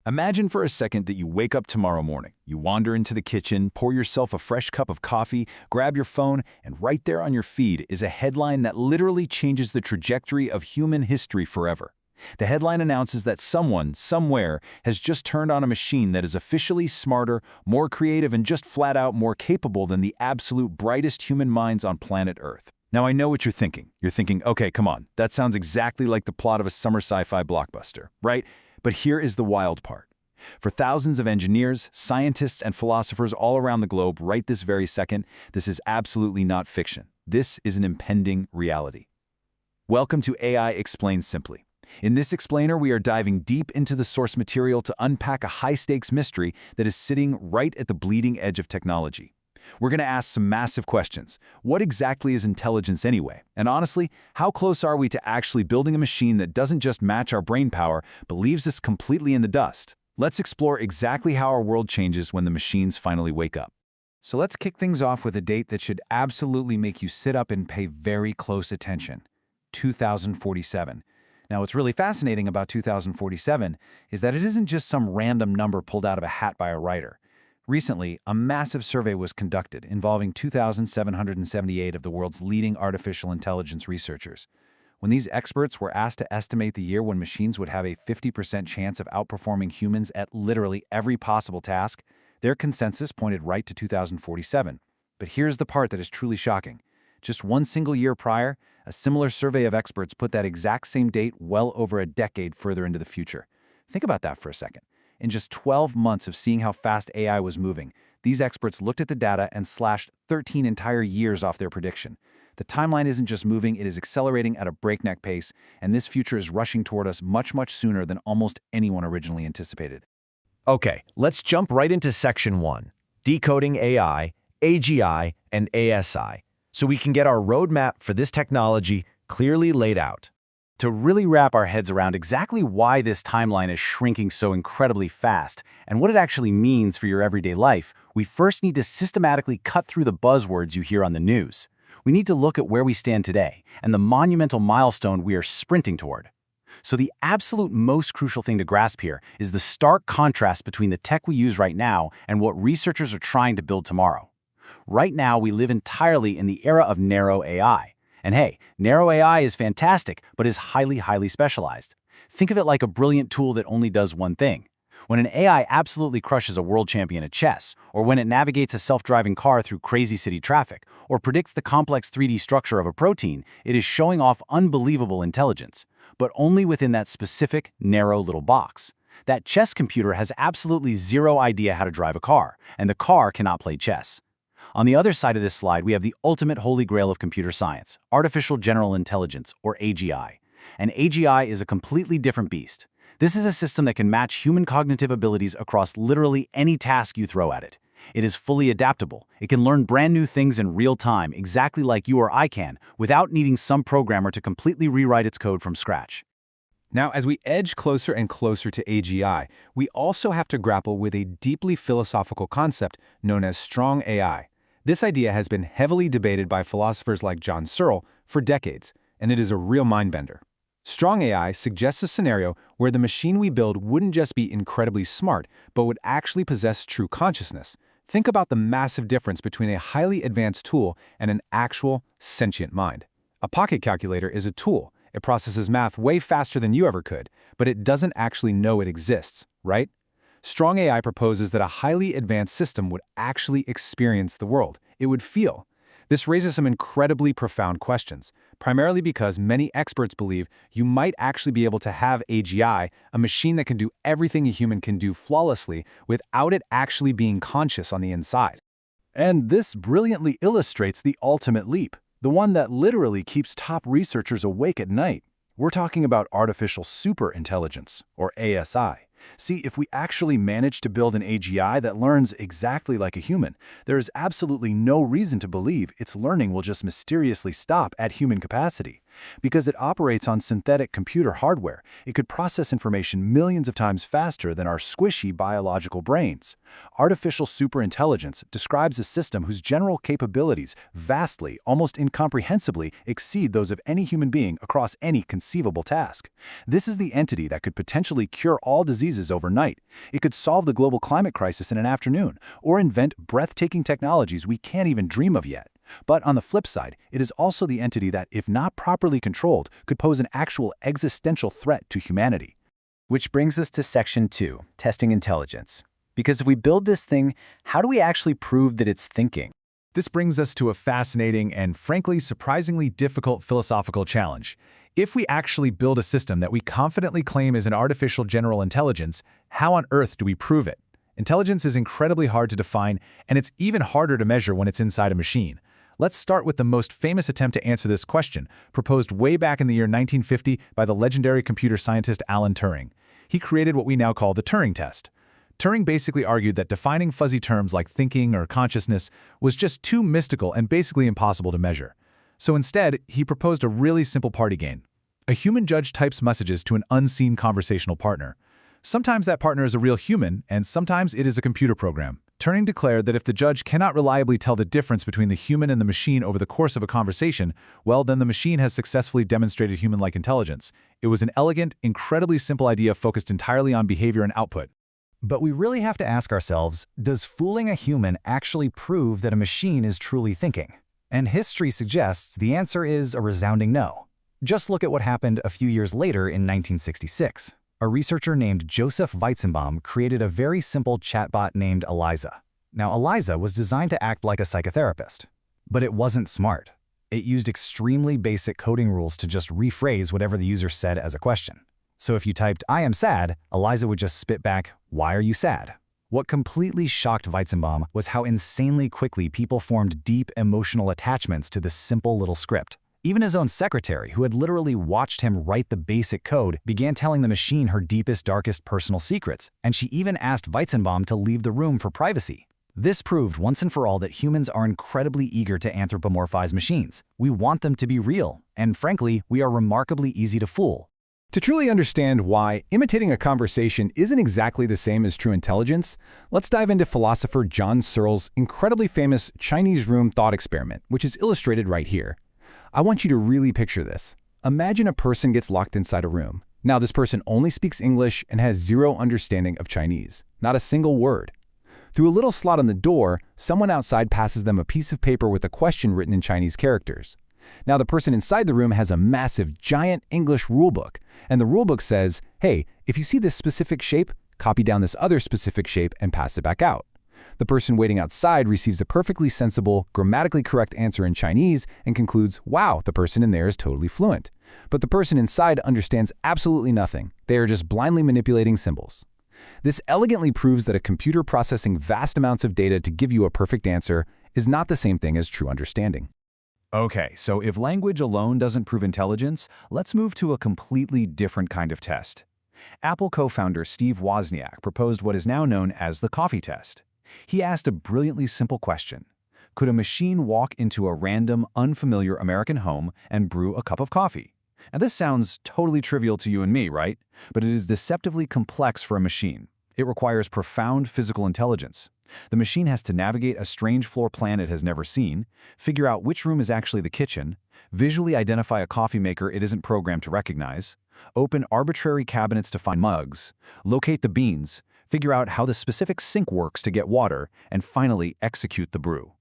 Imagine for a second that you wake up tomorrow morning. You wander into the kitchen, pour yourself a fresh cup of coffee, grab your phone, and right there on your feed is a headline that literally changes the trajectory of human history forever. The headline announces that someone, somewhere, has just turned on a machine that is officially smarter, more creative, and just flat out more capable than the absolute brightest human minds on planet Earth. Now, I know what you're thinking. You're thinking, okay, come on, that sounds exactly like the plot of a summer sci-fi blockbuster, right? But here is the wild part. For thousands of engineers, scientists, and philosophers all around the globe right this very second, this is absolutely not fiction. This is an impending reality. Welcome to AI Explained Simply. In this explainer, we are diving deep into the source material to unpack a high-stakes mystery that is sitting right at the bleeding edge of technology. We're going to ask some massive questions. What exactly is intelligence anyway? And honestly, how close are we to actually building a machine that doesn't just match our brain power, but leaves us completely in the dust? Let's explore exactly how our world changes when the machines finally wake up. So let's kick things off with a date that should absolutely make you sit up and pay very close attention. 2047. Now, what's really fascinating about 2047 is that it isn't just some random number pulled out of a hat by a writer. Recently, a massive survey was conducted involving 2,778 of the world's leading artificial intelligence researchers. When these experts were asked to estimate the year when machines would have a 50% chance of outperforming humans at literally every possible task, their consensus pointed right to 2047. But here's the part that is truly shocking. Just one single year prior, a similar survey of experts put that exact same date well over a decade further into the future. Think about that for a second. In just 12 months of seeing how fast AI was moving, these experts looked at the data and slashed 13 entire years off their prediction. The timeline isn't just moving, it is accelerating at a breakneck pace, and this future is rushing toward us much, much sooner than almost anyone originally anticipated. Okay, let's jump right into Section 1, Decoding AI, AGI, and ASI, so we can get our roadmap for this technology clearly laid out. To really wrap our heads around exactly why this timeline is shrinking so incredibly fast and what it actually means for your everyday life, we first need to systematically cut through the buzzwords you hear on the news. We need to look at where we stand today and the monumental milestone we are sprinting toward. So the absolute most crucial thing to grasp here is the stark contrast between the tech we use right now and what researchers are trying to build tomorrow. Right now, we live entirely in the era of narrow AI. And hey, narrow AI is fantastic, but is highly, highly specialized. Think of it like a brilliant tool that only does one thing. When an AI absolutely crushes a world champion at chess, or when it navigates a self-driving car through crazy city traffic, or predicts the complex 3D structure of a protein, it is showing off unbelievable intelligence, but only within that specific, narrow little box. That chess computer has absolutely zero idea how to drive a car, and the car cannot play chess. On the other side of this slide, we have the ultimate holy grail of computer science, artificial general intelligence, or AGI. And AGI is a completely different beast. This is a system that can match human cognitive abilities across literally any task you throw at it. It is fully adaptable. It can learn brand new things in real time, exactly like you or I can, without needing some programmer to completely rewrite its code from scratch. Now, as we edge closer and closer to AGI, we also have to grapple with a deeply philosophical concept known as strong AI. This idea has been heavily debated by philosophers like John Searle for decades, and it is a real mind-bender. Strong AI suggests a scenario where the machine we build wouldn't just be incredibly smart, but would actually possess true consciousness. Think about the massive difference between a highly advanced tool and an actual sentient mind. A pocket calculator is a tool. It processes math way faster than you ever could, but it doesn't actually know it exists, right? Strong AI proposes that a highly advanced system would actually experience the world. It would feel. This raises some incredibly profound questions, primarily because many experts believe you might actually be able to have AGI, a machine that can do everything a human can do flawlessly without it actually being conscious on the inside. And this brilliantly illustrates the ultimate leap, the one that literally keeps top researchers awake at night. We're talking about artificial superintelligence, or ASI. See, if we actually manage to build an AGI that learns exactly like a human, there is absolutely no reason to believe its learning will just mysteriously stop at human capacity. Because it operates on synthetic computer hardware, it could process information millions of times faster than our squishy biological brains. Artificial superintelligence describes a system whose general capabilities vastly, almost incomprehensibly, exceed those of any human being across any conceivable task. This is the entity that could potentially cure all diseases overnight. It could solve the global climate crisis in an afternoon, or invent breathtaking technologies we can't even dream of yet. But on the flip side, it is also the entity that, if not properly controlled, could pose an actual existential threat to humanity. Which brings us to Section 2, Testing Intelligence. Because if we build this thing, how do we actually prove that it's thinking? This brings us to a fascinating and, frankly, surprisingly difficult philosophical challenge. If we actually build a system that we confidently claim is an artificial general intelligence, how on earth do we prove it? Intelligence is incredibly hard to define, and it's even harder to measure when it's inside a machine. Let's start with the most famous attempt to answer this question, proposed way back in the year 1950 by the legendary computer scientist Alan Turing. He created what we now call the Turing test. Turing basically argued that defining fuzzy terms like thinking or consciousness was just too mystical and basically impossible to measure. So instead, he proposed a really simple party game. A human judge types messages to an unseen conversational partner. Sometimes that partner is a real human, and sometimes it is a computer program. Turing declared that if the judge cannot reliably tell the difference between the human and the machine over the course of a conversation, well, then the machine has successfully demonstrated human-like intelligence. It was an elegant, incredibly simple idea focused entirely on behavior and output. But we really have to ask ourselves, does fooling a human actually prove that a machine is truly thinking? And history suggests the answer is a resounding no. Just look at what happened a few years later in 1966. A researcher named Joseph Weizenbaum created a very simple chatbot named Eliza. Now, Eliza was designed to act like a psychotherapist, but it wasn't smart. It used extremely basic coding rules to just rephrase whatever the user said as a question. So if you typed, "I am sad," Eliza would just spit back, "Why are you sad?" What completely shocked Weizenbaum was how insanely quickly people formed deep emotional attachments to this simple little script. Even his own secretary, who had literally watched him write the basic code, began telling the machine her deepest, darkest personal secrets, and she even asked Weizenbaum to leave the room for privacy. This proved once and for all that humans are incredibly eager to anthropomorphize machines. We want them to be real, and frankly, we are remarkably easy to fool. To truly understand why imitating a conversation isn't exactly the same as true intelligence, let's dive into philosopher John Searle's incredibly famous Chinese room thought experiment, which is illustrated right here. I want you to really picture this. Imagine a person gets locked inside a room. Now, this person only speaks English and has zero understanding of Chinese, not a single word. Through a little slot on the door, someone outside passes them a piece of paper with a question written in Chinese characters. Now, the person inside the room has a massive, giant English rulebook, and the rulebook says, hey, if you see this specific shape, copy down this other specific shape and pass it back out. The person waiting outside receives a perfectly sensible, grammatically correct answer in Chinese and concludes, wow, the person in there is totally fluent. But the person inside understands absolutely nothing. They are just blindly manipulating symbols. This elegantly proves that a computer processing vast amounts of data to give you a perfect answer is not the same thing as true understanding. Okay, so if language alone doesn't prove intelligence, let's move to a completely different kind of test. Apple co-founder Steve Wozniak proposed what is now known as the coffee test. He asked a brilliantly simple question. Could a machine walk into a random, unfamiliar American home and brew a cup of coffee? Now, this sounds totally trivial to you and me, right? But it is deceptively complex for a machine. It requires profound physical intelligence. The machine has to navigate a strange floor plan it has never seen, figure out which room is actually the kitchen, visually identify a coffee maker it isn't programmed to recognize, open arbitrary cabinets to find mugs, locate the beans, figure out how the specific sink works to get water, and finally execute the brew.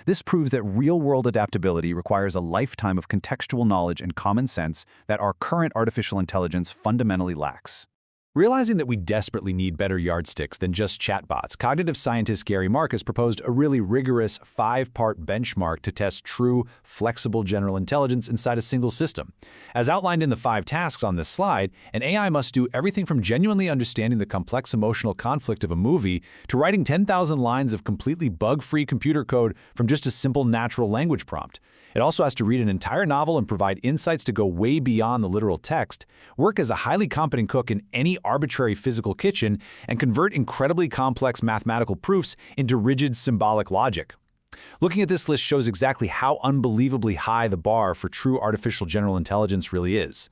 This proves that real-world adaptability requires a lifetime of contextual knowledge and common sense that our current artificial intelligence fundamentally lacks. Realizing that we desperately need better yardsticks than just chatbots, cognitive scientist Gary Marcus proposed a really rigorous 5-part benchmark to test true, flexible general intelligence inside a single system. As outlined in the 5 tasks on this slide, an AI must do everything from genuinely understanding the complex emotional conflict of a movie to writing 10,000 lines of completely bug-free computer code from just a simple natural language prompt. It also has to read an entire novel and provide insights to go way beyond the literal text, work as a highly competent cook in any arbitrary physical kitchen, and convert incredibly complex mathematical proofs into rigid symbolic logic. Looking at this list shows exactly how unbelievably high the bar for true artificial general intelligence really is.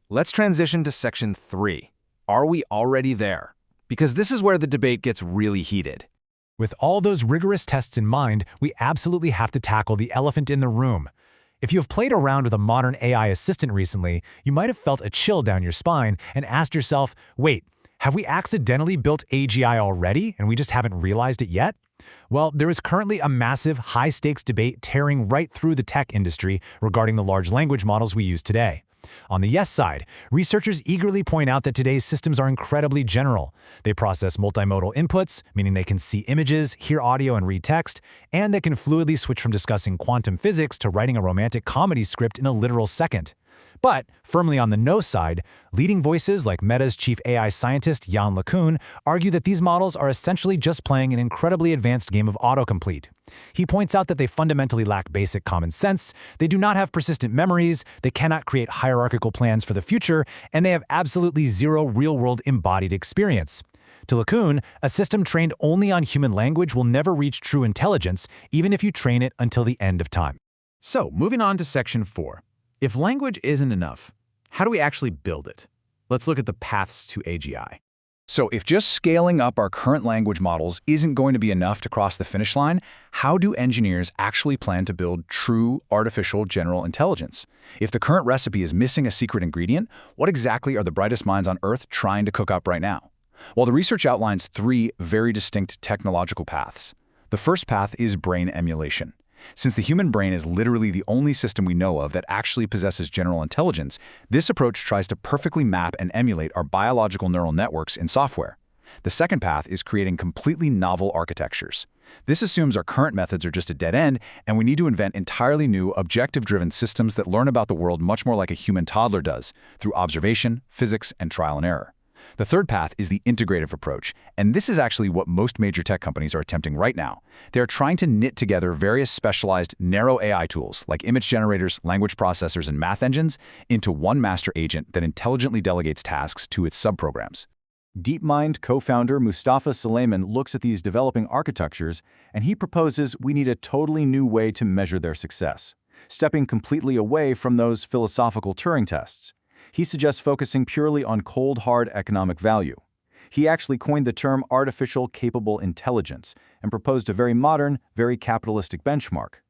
Let's transition to Section 3. Are we already there? Because this is where the debate gets really heated. With all those rigorous tests in mind, we absolutely have to tackle the elephant in the room. If you have played around with a modern AI assistant recently, you might have felt a chill down your spine and asked yourself, wait, have we accidentally built AGI already and we just haven't realized it yet? Well, there is currently a massive, high-stakes debate tearing right through the tech industry regarding the large language models we use today. On the yes side, researchers eagerly point out that today's systems are incredibly general. They process multimodal inputs, meaning they can see images, hear audio, and read text, and they can fluidly switch from discussing quantum physics to writing a romantic comedy script in a literal second. But, firmly on the no side, leading voices like Meta's chief AI scientist Yann LeCun argue that these models are essentially just playing an incredibly advanced game of autocomplete. He points out that they fundamentally lack basic common sense, they do not have persistent memories, they cannot create hierarchical plans for the future, and they have absolutely zero real-world embodied experience. To LeCun, a system trained only on human language will never reach true intelligence, even if you train it until the end of time. So, moving on to Section 4. If language isn't enough, how do we actually build it? Let's look at the paths to AGI. So if just scaling up our current language models isn't going to be enough to cross the finish line, how do engineers actually plan to build true artificial general intelligence? If the current recipe is missing a secret ingredient, what exactly are the brightest minds on Earth trying to cook up right now? Well, the research outlines three very distinct technological paths. The first path is brain emulation. Since the human brain is literally the only system we know of that actually possesses general intelligence, this approach tries to perfectly map and emulate our biological neural networks in software. The second path is creating completely novel architectures. This assumes our current methods are just a dead end, and we need to invent entirely new, objective-driven systems that learn about the world much more like a human toddler does, through observation, physics, and trial and error. The third path is the integrative approach, and this is actually what most major tech companies are attempting right now. They're trying to knit together various specialized, narrow AI tools, like image generators, language processors, and math engines, into one master agent that intelligently delegates tasks to its subprograms. DeepMind co-founder Mustafa Suleyman looks at these developing architectures, and he proposes we need a totally new way to measure their success, stepping completely away from those philosophical Turing tests. He suggests focusing purely on cold, hard economic value. He actually coined the term artificial capable intelligence and proposed a very modern, very capitalistic benchmark.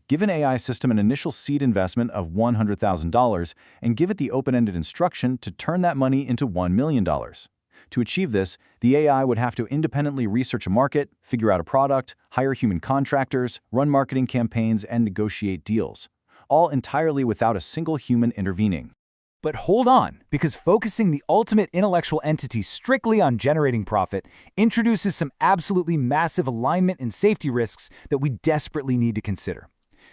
Give an AI system an initial seed investment of $100,000 and give it the open-ended instruction to turn that money into $1 million. To achieve this, the AI would have to independently research a market, figure out a product, hire human contractors, run marketing campaigns, and negotiate deals, all entirely without a single human intervening. But hold on, because focusing the ultimate intellectual entity strictly on generating profit introduces some absolutely massive alignment and safety risks that we desperately need to consider.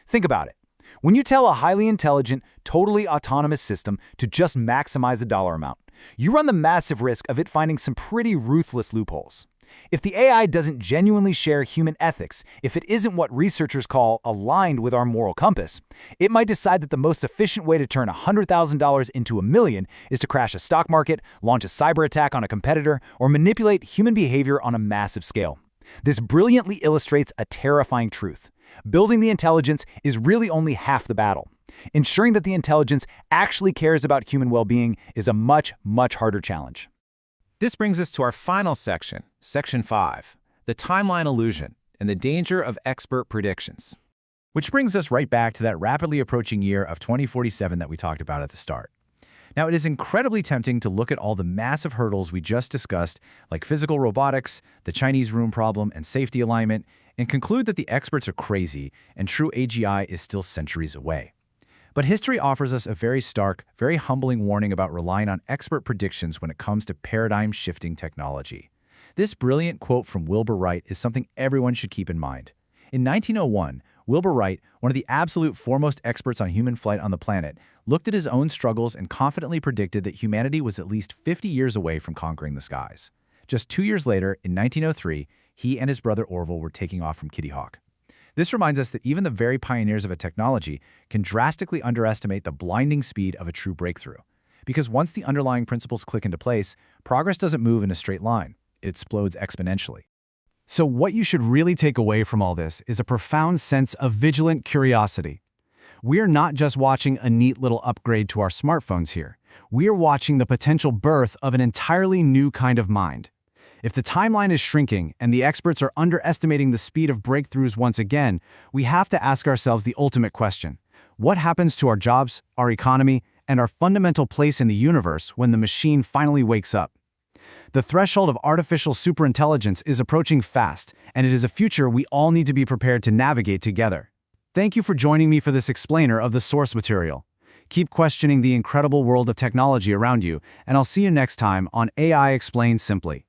Think about it. When you tell a highly intelligent, totally autonomous system to just maximize the dollar amount, you run the massive risk of it finding some pretty ruthless loopholes. If the AI doesn't genuinely share human ethics, if it isn't what researchers call aligned with our moral compass, it might decide that the most efficient way to turn $100,000 into $1 million is to crash a stock market, launch a cyber attack on a competitor, or manipulate human behavior on a massive scale. This brilliantly illustrates a terrifying truth. Building the intelligence is really only half the battle. Ensuring that the intelligence actually cares about human well-being is a much, much harder challenge. This brings us to our final section, Section 5, the timeline illusion and the danger of expert predictions. Which brings us right back to that rapidly approaching year of 2047 that we talked about at the start. Now, it is incredibly tempting to look at all the massive hurdles we just discussed, like physical robotics, the Chinese room problem, and safety alignment, and conclude that the experts are crazy and true AGI is still centuries away. But history offers us a very stark, very humbling warning about relying on expert predictions when it comes to paradigm-shifting technology. This brilliant quote from Wilbur Wright is something everyone should keep in mind. In 1901, Wilbur Wright, one of the absolute foremost experts on human flight on the planet, looked at his own struggles and confidently predicted that humanity was at least 50 years away from conquering the skies. Just 2 years later, in 1903, he and his brother Orville were taking off from Kitty Hawk. This reminds us that even the very pioneers of a technology can drastically underestimate the blinding speed of a true breakthrough. Because once the underlying principles click into place, progress doesn't move in a straight line. It explodes exponentially. So what you should really take away from all this is a profound sense of vigilant curiosity. We're not just watching a neat little upgrade to our smartphones here. We're watching the potential birth of an entirely new kind of mind. If the timeline is shrinking and the experts are underestimating the speed of breakthroughs once again, we have to ask ourselves the ultimate question. What happens to our jobs, our economy, and our fundamental place in the universe when the machine finally wakes up? The threshold of artificial superintelligence is approaching fast, and it is a future we all need to be prepared to navigate together. Thank you for joining me for this explainer of the source material. Keep questioning the incredible world of technology around you, and I'll see you next time on AI Explained Simply.